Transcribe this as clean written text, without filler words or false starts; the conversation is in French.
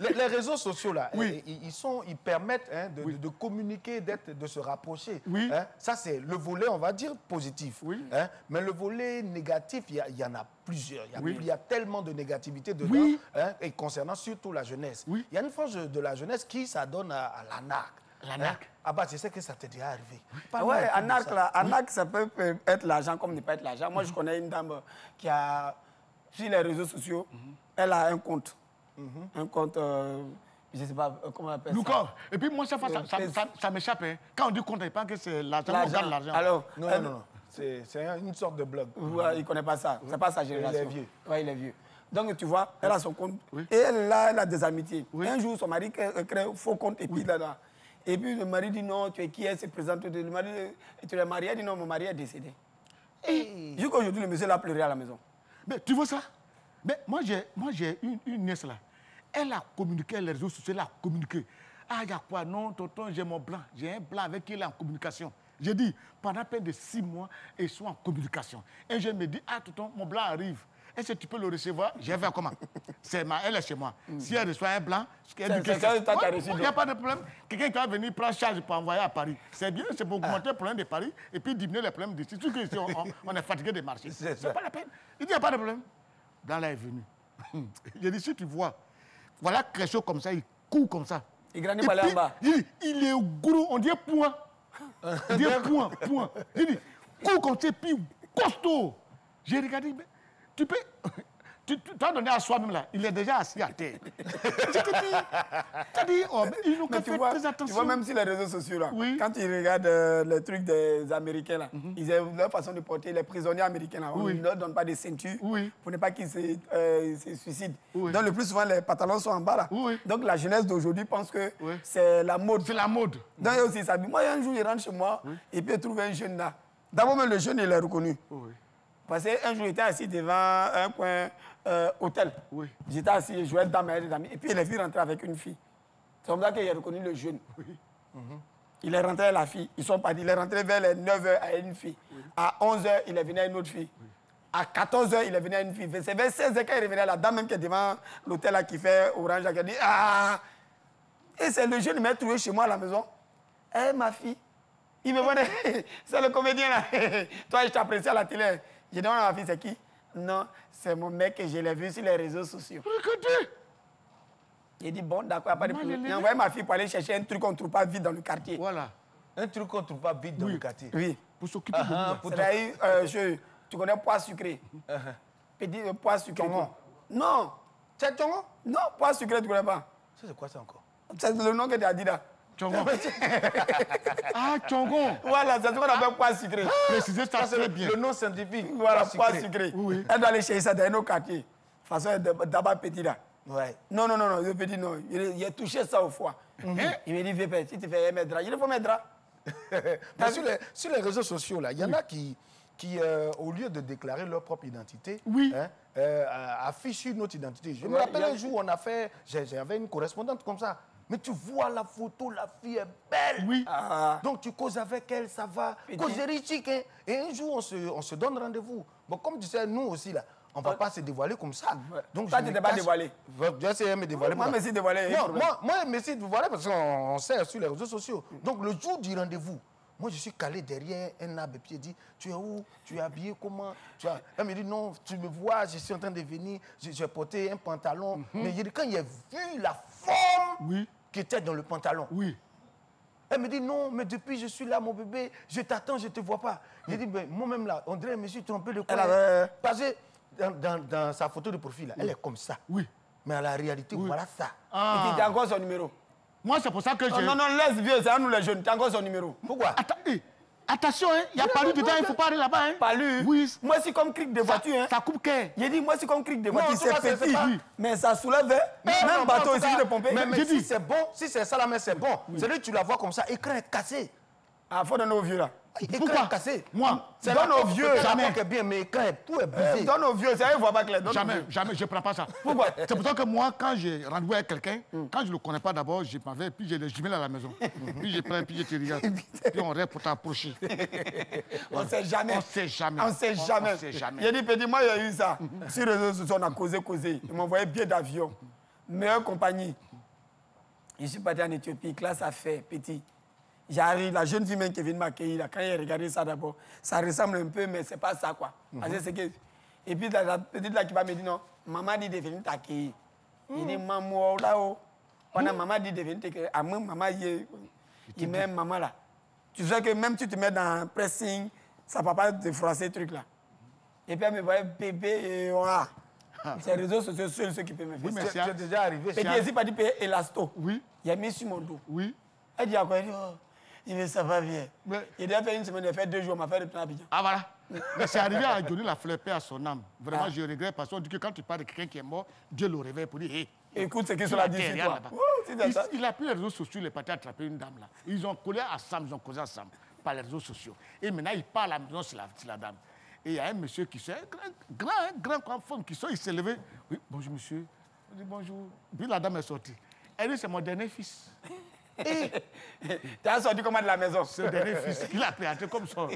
les réseaux sociaux, là, ils permettent de communiquer, de se rapprocher. Hein. Ça, c'est le volet, on va dire, positif. Hein. Mais le volet négatif, il y en a plusieurs. Il y a tellement de négativité dedans, hein, et concernant surtout la jeunesse. Il y a une frange de la jeunesse qui s'adonne à l'arnaque. L'arnaque. Ah bah, tu sais que ça t'est déjà arrivé. Oui, arnaque, ça peut être l'argent comme ne pas être l'argent. Moi, je connais une dame qui a, sur les réseaux sociaux, elle a un compte. Un compte, je ne sais pas comment on appelle ça. Et puis moi, ça m'échappe. Hein. Quand on dit compte, je pense que c'est l'argent. Alors, non. C'est une sorte de blog. Ouais, il ne connaît pas ça. C'est pas sa génération. Il est vieux. Oui, il est vieux. Donc, tu vois, elle a son compte. Et elle a des amitiés. Un jour, son mari crée un faux compte et puis là-dedans. Et puis le mari dit non, tu es qui? Elle se présente. Le mari, tu es marié? Elle dit non, mon mari est décédé. Jusqu'aujourd'hui, le monsieur l'a pleuré à la maison. Mais tu vois ça? Mais moi, j'ai une nièce là. Elle a communiqué, les réseaux sociaux, elle a communiqué. Ah, il y a quoi? Non, tonton, j'ai mon blanc. J'ai un blanc avec qui il est en communication. J'ai dit, pendant près de 6 mois, ils sont en communication. Et je me dis, ah, tonton, mon blanc arrive. Est-ce que tu peux le recevoir? J'ai fait comment? Elle est chez moi. Si elle reçoit un blanc, il n'y a pas de problème. Quelqu'un qui va venir prendre charge pour envoyer à Paris. C'est bien, c'est pour augmenter le problème de Paris et puis diminuer les problèmes d'ici. Surtout qu'ici, on est fatigué de marcher. C'est pas la peine. Il dit, il n'y a pas de problème. Blanc là est venu. J'ai dit, si tu vois, voilà quelque chose comme ça, il court comme ça. Il grandit par là en bas. Il est gros, on dit point. On dit point. J'ai dit, court comme ça, puis costaud. J'ai regardé, mais tu peux... Tu as donné à soi-même là, il est déjà assis à terre. Il nous fait très attention. Tu vois, même sur les réseaux sociaux là, quand ils regardent les trucs des Américains là, ils ont leur façon de porter, les prisonniers américains là, on ne leur donne pas de ceinture pour ne pas qu'ils se suicident. Donc le plus souvent, les pantalons sont en bas là. Donc la jeunesse d'aujourd'hui pense que c'est la mode. C'est la mode. Donc aussi, ça dit, moi un jour, il rentre chez moi et puis il trouve un jeune là. D'abord même le jeune, il est reconnu. Parce qu'un jour, j'étais assis devant un coin hôtel. J'étais assis, je jouais dans mes amis. Et puis, les filles rentraient avec une fille. C'est comme ça qu'il a reconnu le jeune. Il est rentré à la fille. Ils sont partis. Il est rentré vers les 9h à une fille. À 11h, il est venu à une autre fille. À 14h, il est venu à une fille. C'est vers 16h qu'il est revenu à la dame même qui est devant l'hôtel là, qui fait orange. Qui a dit, ah! Et c'est le jeune qui m'a trouvé chez moi à la maison. Eh, ma fille. Il me voit, c'est le comédien là. Toi, je t'apprécie à la télé. J'ai demandé à ma fille, c'est qui? Non, c'est mon mec que je l'ai vu sur les réseaux sociaux. Regardez! J'ai dit, bon, d'accord, pas de problème. J'ai envoyé ma fille pour aller chercher un truc qu'on ne trouve pas vite dans le quartier. Voilà. Un truc qu'on ne trouve pas vite dans le quartier. Oui. Pour s'occuper de lui. Tu connais pois sucré? Petit pois sucré. Tongon. Non. C'est Tongon? Non, pois sucré, tu ne connais pas. Ça, c'est quoi ça encore? C'est le nom que tu as dit là. Tongon. Ah, Tongon. Voilà, c'est ce qu'on appelle pois sucré. Précisez ça, c'est bien. Le nom scientifique. Voilà, pois sucré. Elle doit aller chercher ça dans nos quartiers. De toute façon, d'abord petit là. Ouais. Non, le petit non. Il a touché ça au foie. Il me dit, Vépé, si tu fais mes draps, il faut mes draps. Sur les réseaux sociaux, là, il y en a qui au lieu de déclarer leur propre identité, affichent une autre identité. Je me rappelle un jour, j'avais une correspondante comme ça. Mais tu vois la photo, la fille est belle. Oui. Donc tu causes avec elle, ça va. Causerie chic, hein. Et un jour, on se donne rendez-vous. Bon, comme tu sais, nous aussi, là, on ne va pas se dévoiler comme ça. Donc, toi, tu t'es pas dévoilé. Je sais me dévoiler. Moi, je me suis dévoilé. Non, moi, je me suis dévoilé parce qu'on sait sur les réseaux sociaux. Donc, le jour du rendez-vous, moi, je suis calé derrière un arbre et puis il dit, tu es où? Tu es habillé comment? Elle me dit, non, tu me vois, je suis en train de venir, j'ai porté un pantalon. Mais quand il a vu la forme qui était dans le pantalon, elle me dit, non, mais depuis je suis là, mon bébé, je t'attends, je ne te vois pas. J'ai dit, ben, moi-même là, on dirait que je me suis trompé de quoi? Parce que dans sa photo de profil, là, elle est comme ça. Mais en la réalité, voilà ça. Et tu as encore son numéro? Moi, c'est pour ça que j'ai... Non, laisse vieux, c'est à nous les jeunes. Tu as encore son numéro. Pourquoi? Attention, hein, il y a Palu dedans, il ne faut pas aller là-bas. Hein. Palu? Oui. Moi, c'est comme cric de voiture. Hein. Ça coupe qu'est. J'ai dit, moi, c'est comme cric de voiture. C'est petit, mais ça soulève. Même bateau, il suffit de pomper. Mais si c'est bon, si c'est ça, là, mais c'est bon. C'est lui, tu la vois comme ça, écran est cassé. Ah, il faut donner aux vieux, là. Écran est cassé. Moi, c'est donne aux vieux. Jamais. Bien, mais écran est tout est brisé. Donne aux vieux, ça, il ne voit pas clair. Jamais, je ne prends pas ça. Pourquoi? C'est pour ça que moi, quand j'ai rendez-vous avec quelqu'un, quand je ne le connais pas d'abord, je m'en vais, puis j'ai les jumelles à la maison. Puis je prends, puis je te regarde. Puis on reste pour t'approcher. On ne sait jamais. On ne sait jamais. On ne sait jamais. J'ai dit, petit, moi, il y a eu ça. Sur les réseaux sociaux, on a causé. Ils m'ont envoyé billet d'avion. meilleure compagnie. Je suis parti en Éthiopie, classe à faire, petit. J'arrive, la jeune fille même qui vient de m'accueillir, quand elle a regardé ça d'abord, ça ressemble un peu, mais c'est pas ça, quoi. Parce que c'est que... Et puis la petite là qui va me dire, non, maman dit de venir t'accueillir. Il dit, maman, là-haut. Maman dit de venir t'accueillir. Ah, maman, il met maman là. Tu sais que même si tu te mets dans un pressing, ça ne va pas te froisser, truc là. Et puis elle me voyait bébé et voilà. C'est les réseaux sociaux, seuls ceux qui peuvent me faire. Oui, mais c'est déjà arrivé. Petit, ici, pas dit payer élasto. Oui. Il a mis sur mon dos. Oui. Elle dit à quoi? Elle dit, oh, il me ça va bien. Mais... Il a fait une semaine, il a fait 2 jours, on m'a fait retourner à Abidjan. Ah voilà. Mais c'est arrivé à Johnny la fleur paix à son âme. Vraiment, je regrette parce qu'on dit que quand tu parles de quelqu'un qui est mort, Dieu le réveille pour dire, hey, écoute ce que cela dit sur toi. Il a pris les réseaux sociaux, il est parti attraper une dame là. Ils ont collé ensemble, ils ont causé ensemble par les réseaux sociaux. Et maintenant, il parle à la maison sur la dame. Et il y a un monsieur qui s'est, un grand femme qui sort, il s'est levé. Oui, bonjour monsieur. Il dit bonjour. Puis la dame est sortie. Elle dit, c'est mon dernier fils. Tu as sorti comment de la maison? C'est le dernier fils. Il a pris comme ça.